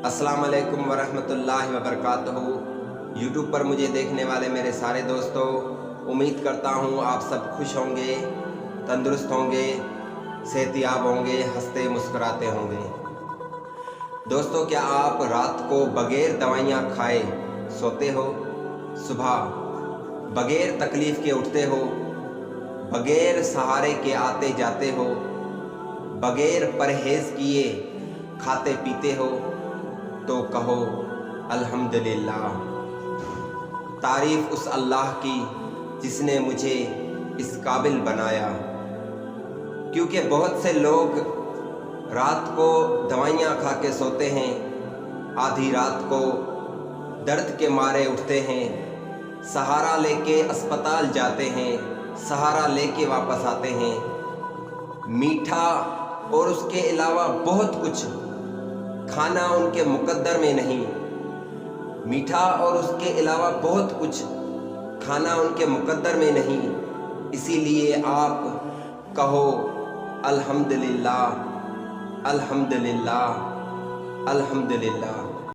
अस्सलाम वालेकुम वरहमतुल्लाहि वबरकातुहू। यूट्यूब पर मुझे देखने वाले मेरे सारे दोस्तों, उम्मीद करता हूँ आप सब खुश होंगे, तंदुरुस्त होंगे, सेहतियाब होंगे, हंसते मुस्कुराते होंगे। दोस्तों, क्या आप रात को बग़ैर दवाइयाँ खाए सोते हो? सुबह बग़ैर तकलीफ़ के उठते हो? बग़ैर सहारे के आते जाते हो? बग़ैर परहेज़ किए खाते पीते हो? तो कहो अल्हम्दुलिल्लाह। तारीफ़ उस अल्लाह की जिसने मुझे इस काबिल बनाया। क्योंकि बहुत से लोग रात को दवाइयाँ खा के सोते हैं, आधी रात को दर्द के मारे उठते हैं, सहारा लेके अस्पताल जाते हैं, सहारा लेके वापस आते हैं। मीठा और उसके अलावा बहुत कुछ खाना उनके मुकद्दर में नहीं, मीठा और उसके अलावा बहुत कुछ खाना उनके मुकद्दर में नहीं। इसीलिए आप कहो अल्हम्दुलिल्लाह, अल्हम्दुलिल्लाह, अल्हम्दुलिल्लाह।